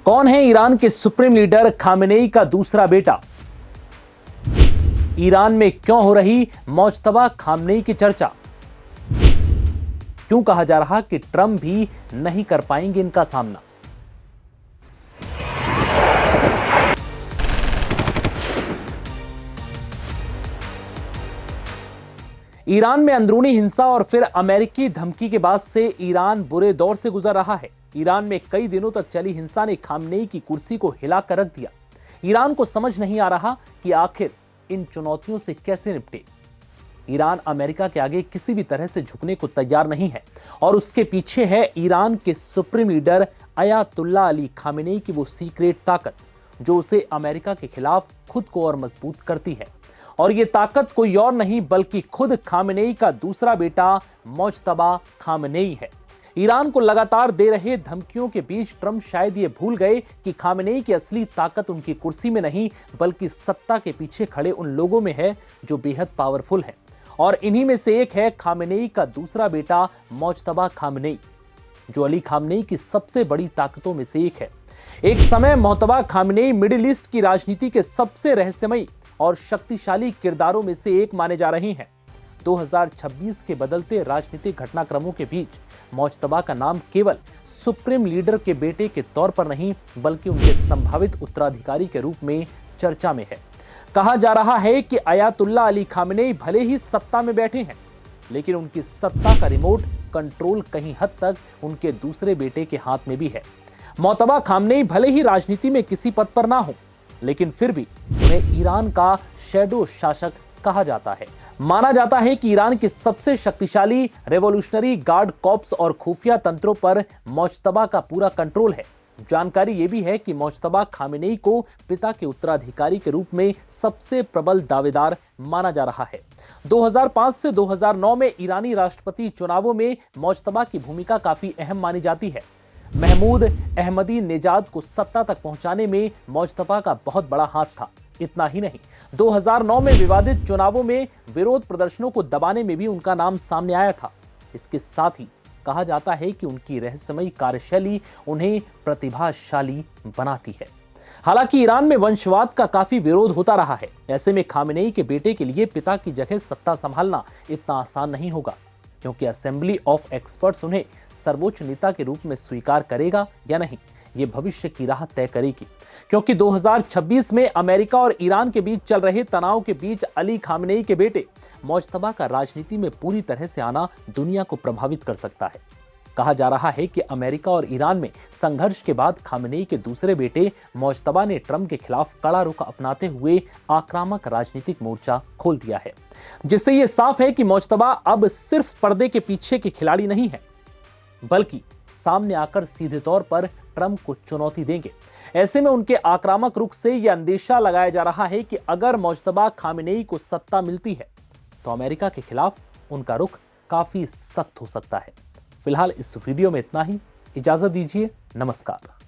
कौन है ईरान के सुप्रीम लीडर खामेनेई का दूसरा बेटा? ईरान में क्यों हो रही मौजतबा खामेनेई की चर्चा? क्यों कहा जा रहा कि ट्रंप भी नहीं कर पाएंगे इनका सामना? ईरान में अंदरूनी हिंसा और फिर अमेरिकी धमकी के बाद से ईरान बुरे दौर से गुजर रहा है। ईरान में कई दिनों तक चली हिंसा ने खामेनेई की कुर्सी को हिलाकर रख दिया। ईरान को समझ नहीं आ रहा कि आखिर इन चुनौतियों से कैसे निपटे। ईरान अमेरिका के आगे किसी भी तरह से झुकने को तैयार नहीं है और उसके पीछे है ईरान के supreme leader Ayatollah Ali Khamenei की वो सीक्रेट ताकत जो उसे अमेरिका के खिलाफ खुद को और मजबूत करती है। और ये ताकत कोई और नहीं बल्कि खुद खामेनेई का दूसरा बेटा मौजतबा खामेनेई है। ईरान को लगातार दे रहे धमकियों के बीच ट्रंप शायद ये भूल गए कि खामेनेई की असली ताकत उनकी कुर्सी में नहीं बल्कि सत्ता के पीछे खड़े उन लोगों में है जो बेहद पावरफुल हैं। और इन्हीं में से एक है खामेनेई का दूसरा बेटा मौजतबा खामेनेई, जो अली खामेनेई की सबसे बड़ी ताकतों में से एक है। एक समय मौजतबा खामेनेई मिडिल ईस्ट की राजनीति के सबसे रहस्यमयी और शक्तिशाली किरदारों में से एक माने जा रहे हैं। 2026 के बदलते राजनीतिक घटनाक्रमों के बीच मौजतबा का नाम केवल सुप्रीम लीडर के बेटे के तौर पर नहीं बल्कि उनके संभावित उत्तराधिकारी के रूप में चर्चा में है। कहा जा रहा है कि अयातुल्ला अली खामेनेई भले ही सत्ता में बैठे हैं लेकिन उनकी सत्ता का रिमोट कंट्रोल कहीं हद तक उनके दूसरे बेटे के हाथ में भी है। मौजतबा खामेनेई भले ही राजनीति में किसी पद पर ना हो लेकिन फिर भी उन्हें ईरान का शैडो शासक कहा जाता है। माना जाता है कि ईरान के सबसे शक्तिशाली रेवोल्यूशनरी गार्ड कॉर्प्स और खुफिया तंत्रों पर मौजतबा का पूरा कंट्रोल है। जानकारी यह भी है कि मौजतबा खामेनेई को पिता के उत्तराधिकारी के रूप में सबसे प्रबल दावेदार माना जा रहा है। 2005 से 2009 में ईरानी राष्ट्रपति चुनावों में मौजतबा की भूमिका काफी अहम मानी जाती है। महमूद अहमदी नेजाद को सत्ता तक पहुंचाने में मौजतबा का बहुत बड़ा हाथ था। इतना ही नहीं, 2009 में विवादित चुनावों में विरोध प्रदर्शनों को दबाने में भी उनका नाम सामने आया था। इसके साथ ही कहा जाता है कि उनकी रहस्यमयी कार्यशैली उन्हें प्रतिभाशाली बनाती है। हालांकि ईरान में वंशवाद का काफी विरोध होता रहा है। ऐसे में खामेनेई के बेटे के लिए पिता की जगह सत्ता संभालना इतना आसान नहीं होगा क्योंकि असेंबली ऑफ एक्सपर्ट्स उन्हें सर्वोच्च नेता के रूप में स्वीकार करेगा या नहीं, ये भविष्य की राह तय करेगी। क्योंकि 2026 में अमेरिका और ईरान के बीच चल रहे तनाव के बीच अली खामेनेई के बेटे मौजतबा का राजनीति में पूरी तरह से आना दुनिया को प्रभावित कर सकता है। कहा जा रहा है कि अमेरिका और ईरान में संघर्ष के बाद खामेनेई के दूसरे बेटे मौजतबा ने ट्रंप के खिलाफ कड़ा रुख अपनाते हुए आक्रामक राजनीतिक मोर्चा खोल दिया है, जिससे यह साफ है कि मौजतबा अब सिर्फ पर्दे के पीछे के खिलाड़ी नहीं है बल्कि सामने आकर सीधे तौर पर ट्रंप को चुनौती देंगे। ऐसे में उनके आक्रामक रुख से यह अंदेशा लगाया जा रहा है कि अगर मौजतबा खामेनेई को सत्ता मिलती है तो अमेरिका के खिलाफ उनका रुख काफी सख्त हो सकता है। फिलहाल इस वीडियो में इतना ही। इजाजत दीजिए। नमस्कार।